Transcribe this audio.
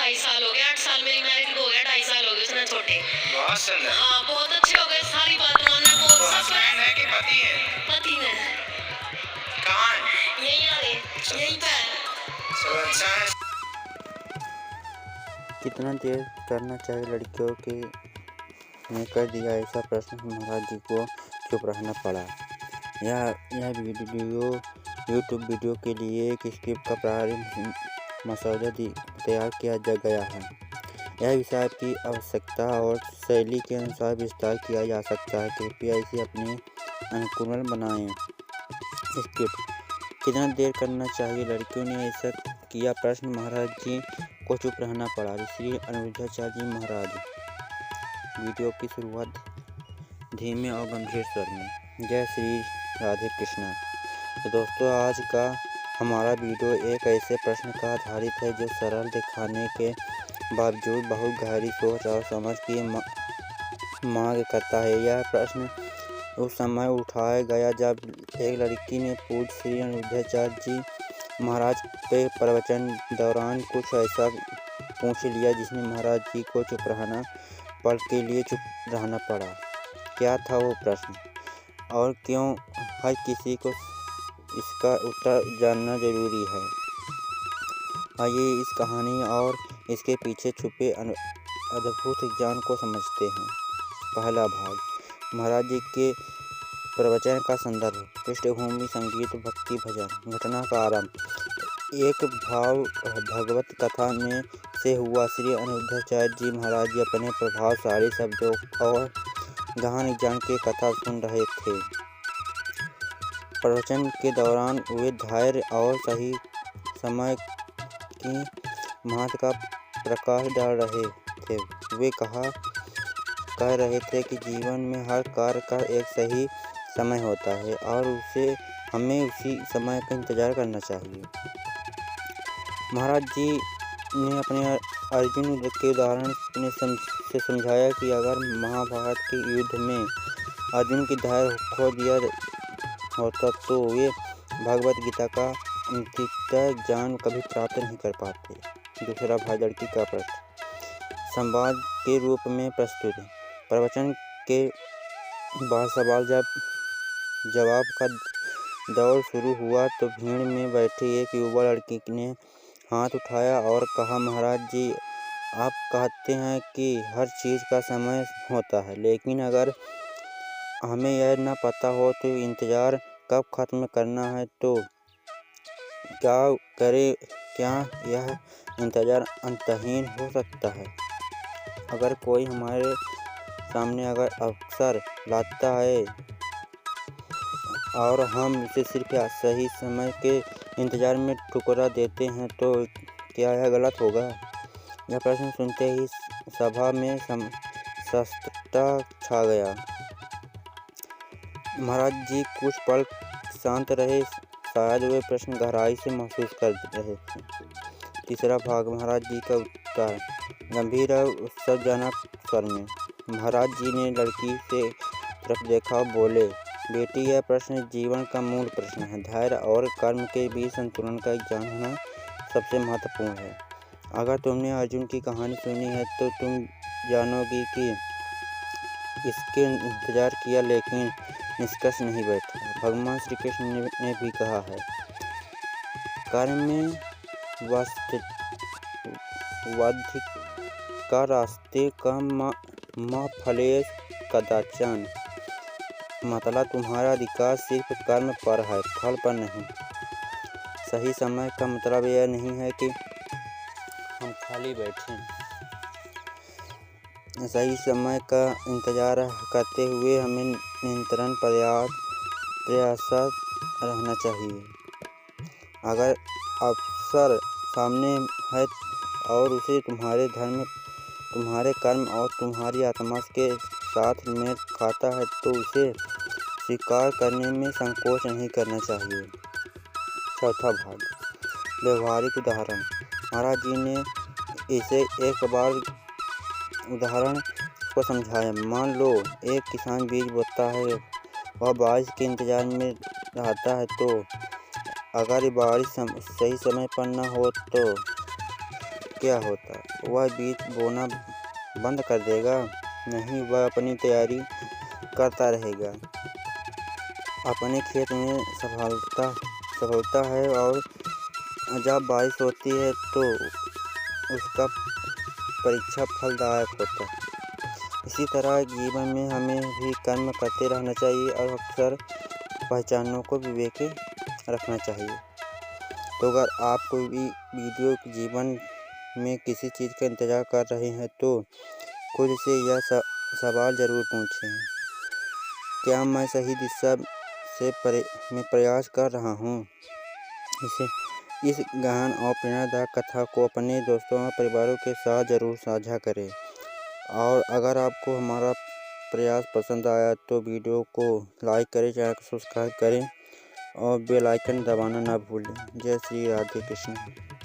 2.5 साल हो गए, 8 साल मेरी मैरिज को हो गया, 2.5 साल हो गए उसने छोटे। बहुत सुंदर। हाँ बहुत अच्छे हो गए, सारी बात मानना बहुत। तो हस्बैंड है कि पति है? पति है। कहाँ है? यहीं आ रहे, यहीं पे है। चलो अच्छा है। कितना देर करना चाहिए लड़कियों के ने कर दिया ऐसा प्रश्न महाराज जी को चुप रहना पड़ा। यह वीडियो यूट्यूब वीडियो के लिए एक स्क्रिप्ट का प्रारंभिक मसौदा तैयार किया गया है। यह विषय आपकी आवश्यकता और शैली के अनुसार विस्तार किया जा सकता है। कृपया इसे अपने अनुकूल बनाएं। स्क्रिप्ट। कितना देर करना चाहिए लड़कियों ने ऐसा किया प्रश्न महाराज जी को चुप रहना पड़ा। श्री अनिरुद्धाचार्य जी महाराज। वीडियो की शुरुआत धीमे और गंभीर स्वर में। जय श्री राधे कृष्णा। तो दोस्तों आज का हमारा वीडियो एक ऐसे प्रश्न का आधारित है जो सरल दिखाने के बावजूद बहुत गहरी सोच और समझ की मांग करता है। यह प्रश्न उस समय उठाया गया जब एक लड़की ने पूज्य श्री अनिरुद्धाचार्य जी महाराज के प्रवचन दौरान कुछ ऐसा पूछ लिया जिसने महाराज जी को चुप रहना पल के लिए चुप रहना पड़ा। क्या था वो प्रश्न और क्यों हर किसी को इसका उत्तर जानना जरूरी है। आइए इस कहानी और इसके पीछे छुपे अद्भुत ज्ञान को समझते हैं। पहला भाग। महाराज जी के प्रवचन का संदर्भ। पृष्ठभूमि संगीत भक्ति भजन। घटना का आरंभ। एक भगवत कथा में से हुआ। श्री अनिरुद्धाचार्य जी महाराज जी अपने प्रभावशाली शब्दों और गहन ज्ञान की कथा सुन रहे थे। प्रवचन के दौरान वे धैर्य और सही समय की महत्व का प्रकाश डाल रहे थे। वे कह रहे थे कि जीवन में हर कार्य का एक सही समय होता है और हमें उसी समय का इंतजार करना चाहिए। महाराज जी ने अपने अर्जुन के उदाहरण से समझाया कि अगर महाभारत के युद्ध में अर्जुन की धैर्य खो दिया होता तो वे भगवत गीता का अंतिम ज्ञान कभी प्राप्त नहीं कर पाते। दूसरा भाग। लड़की का प्रश्न संवाद के रूप में प्रस्तुत। प्रवचन के बाद सवाल जवाब का दौर शुरू हुआ तो भीड़ में बैठी एक युवा लड़की ने हाथ उठाया और कहा, महाराज जी आप कहते हैं कि हर चीज़ का समय होता है, लेकिन अगर हमें यह न पता हो तो इंतज़ार कब ख़त्म करना है तो क्या करें। क्या यह इंतज़ार अंतहीन हो सकता है? अगर कोई हमारे सामने अगर अवसर लाता है और हम उसे सिर्फ सही समय के इंतज़ार में ठुकरा देते हैं तो क्या यह गलत होगा? यह प्रश्न सुनते ही सभा में शस्तता छा गया। महाराज जी कुछ पल शांत रहे, शायद वे प्रश्न गहराई से महसूस कर रहे थे। तीसरा भाग। महाराज जी का उत्तर। गंभीर और उत्सवजनक स्वर में महाराज जी ने लड़की से तरफ देखा और बोले, बेटी यह प्रश्न जीवन का मूल प्रश्न है। धैर्य और कर्म के बीच संतुलन का ज्ञान होना सबसे महत्वपूर्ण है। अगर तुमने अर्जुन की कहानी सुनी है तो तुम जानोगी कि इसके इंतजार किया लेकिन निष्कर्ष नहीं बैठा। भगवान श्री कृष्ण ने भी कहा है, कर्म में वाधिक का रास्ते का माँ फलेश कदाचन। मतलब तुम्हारा अधिकार सिर्फ कर्म पर है, फल पर नहीं। सही समय का मतलब यह नहीं है कि हम खाली बैठें। सही समय का इंतजार करते हुए हमें निरंतर प्रयासरत रहना चाहिए। अगर अवसर सामने है और उसे तुम्हारे धर्म, तुम्हारे कर्म और तुम्हारी आत्मा के साथ मेल खाता है तो उसे स्वीकार करने में संकोच नहीं करना चाहिए। चौथा भाग। व्यवहारिक उदाहरण। महाराज जी ने इसे एक बार उदाहरण को समझाया। मान लो एक किसान बीज बोता है, वह बारिश के इंतजार में रहता है तो अगर बारिश सही समय पर न हो तो क्या होता है? वह बीज बोना बंद कर देगा? नहीं, वह अपनी तैयारी करता रहेगा। अपने खेत में संभालता है और जब बारिश होती है तो उसका परीक्षा फलदायक होता है। इसी तरह जीवन में हमें भी कर्म करते रहना चाहिए और अक्सर पहचानों को विवेक रखना चाहिए। तो अगर आप कोई भी वीडियो जीवन में किसी चीज़ का इंतज़ार कर रहे हैं तो खुद से यह सवाल ज़रूर पूछें, क्या मैं सही दिशा से में प्रयास कर रहा हूँ? इस गहन और प्रेरणादायक कथा को अपने दोस्तों और परिवारों के साथ ज़रूर साझा करें। और अगर आपको हमारा प्रयास पसंद आया तो वीडियो को लाइक करें, चैनल को सब्सक्राइब करें और बेल आइकन दबाना ना भूलें। जय श्री राधे कृष्ण।